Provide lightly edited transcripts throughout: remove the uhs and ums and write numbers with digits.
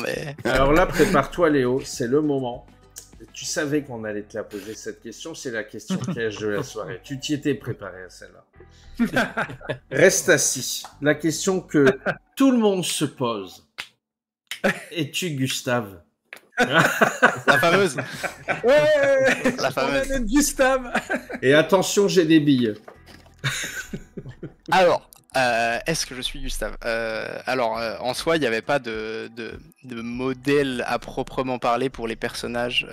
mais... Alors là, prépare-toi Léo, c'est le moment. Tu savais qu'on allait te la poser cette question, c'est la question piège de la soirée. Tu t'y étais préparé à celle-là. Reste assis. La question que tout le monde se pose. Es-tu Gustave? La fameuse. Ouais, La fameuse. on a notre Gustave. Et attention, j'ai des billes. Alors, est-ce que je suis Gustave? En soi, il n'y avait pas de modèle à proprement parler pour les personnages,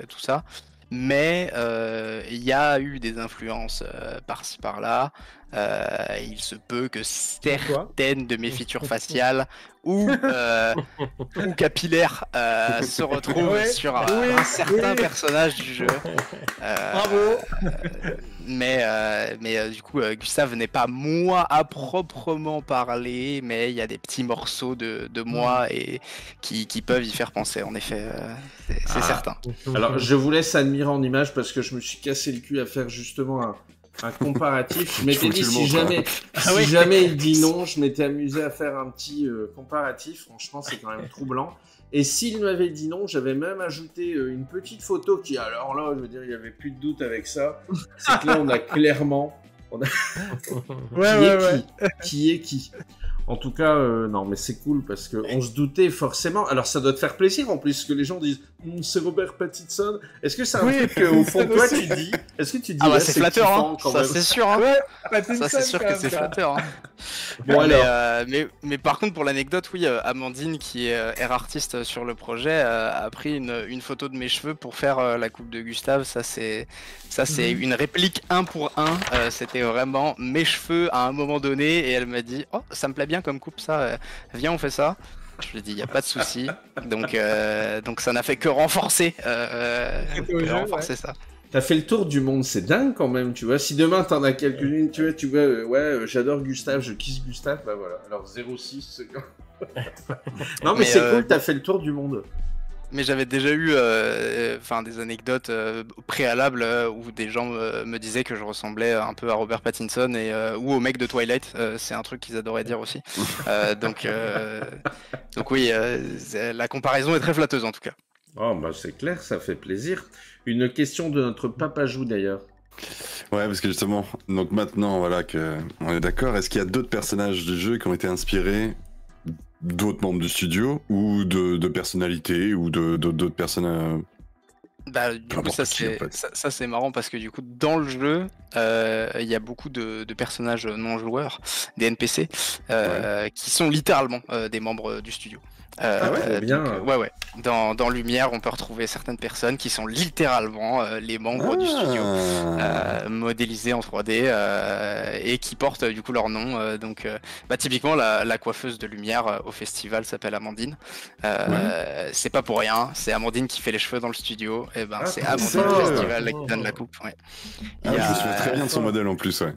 tout ça. Mais il y a eu des influences par-ci par-là. Il se peut que certaines de mes features faciales ou capillaires se retrouvent sur un certain personnage du jeu. Bravo. Mais du coup, Gustave n'est pas moi à proprement parler, mais il y a des petits morceaux de moi et qui peuvent y faire penser, en effet, c'est certain. Alors, je vous laisse admirer en image parce que je me suis cassé le cul à faire justement un comparatif. Je m'étais dit, si jamais il dit non, je m'étais amusé à faire un petit comparatif. Franchement, c'est quand même troublant. Et s'il m'avait dit non, j'avais même ajouté une petite photo qui, alors là, je veux dire, il n'y avait plus de doute avec ça. C'est que là, on a clairement... Qui est qui? En tout cas, non, mais c'est cool parce qu'on se doutait forcément. Alors, ça doit te faire plaisir en plus que les gens disent c'est Robert Pattinson. Est-ce que c'est un truc qu'au fond de toi tu dis? Est-ce que tu dis c'est flatteur, hein. Ça c'est sûr. Hein. Ça c'est sûr que c'est flatteur. Hein. Bon, mais par contre, pour l'anecdote, oui, Amandine, qui est air artiste sur le projet, a pris une photo de mes cheveux pour faire la coupe de Gustave. Ça c'est une réplique 1 pour 1. C'était vraiment mes cheveux à un moment donné et elle m'a dit oh, ça me plaît bien comme coupe ça. Viens, on fait ça. Je lui ai dit, il n'y a pas de souci. Donc ça n'a fait que renforcer, ça. T'as fait le tour du monde, c'est dingue quand même, tu vois. Si demain t'en as quelques-unes, tu vois, j'adore Gustave, je kiss Gustave, bah voilà. Alors 06, non mais c'est cool, t'as fait le tour du monde. Mais j'avais déjà eu des anecdotes préalables où des gens me disaient que je ressemblais un peu à Robert Pattinson ou au mec de Twilight. C'est un truc qu'ils adoraient dire aussi. Donc oui, la comparaison est très flatteuse en tout cas. Oh bah c'est clair, ça fait plaisir. Une question de notre Papajou d'ailleurs. Ouais, parce que justement, donc maintenant voilà que on est d'accord, est-ce qu'il y a d'autres personnages du jeu qui ont été inspirés d'autres membres du studio ou de personnalités ou d'autres personnes Bah, du coup, ça c'est marrant parce que du coup dans le jeu il y a beaucoup de personnages non joueurs, des NPC qui sont littéralement des membres du studio. Bien. Ouais. Dans Lumière, on peut retrouver certaines personnes qui sont littéralement les membres du studio, modélisés en 3D et qui portent du coup leur nom. Typiquement, la coiffeuse de Lumière au festival s'appelle Amandine. C'est pas pour rien, c'est Amandine qui fait les cheveux dans le studio. Et c'est Amandine au festival qui donne la coupe. Ouais. Je me souviens très bien de son modèle en plus, ouais.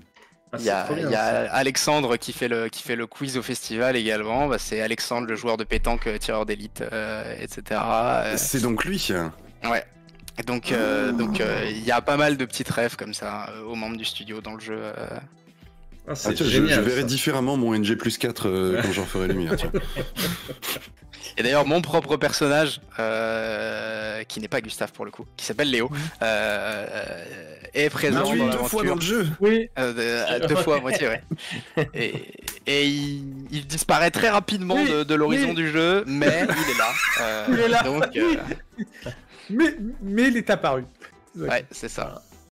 Il y a Alexandre qui fait le quiz au festival également. C'est Alexandre, le joueur de pétanque, tireur d'élite, etc. C'est donc lui. Ouais. Donc il y a pas mal de petites rêves comme ça aux membres du studio dans le jeu. Je verrai différemment mon NG+4 quand j'en ferai lumière. Et d'ailleurs, mon propre personnage, qui n'est pas Gustave pour le coup, qui s'appelle Léo, est présent dans l'aventure. 2 fois dans le jeu. Oui. 2 fois à moitié, ouais. Et il disparaît très rapidement de l'horizon du jeu, mais il est là. Il est là. Donc, mais il est apparu. Ouais, c'est ça.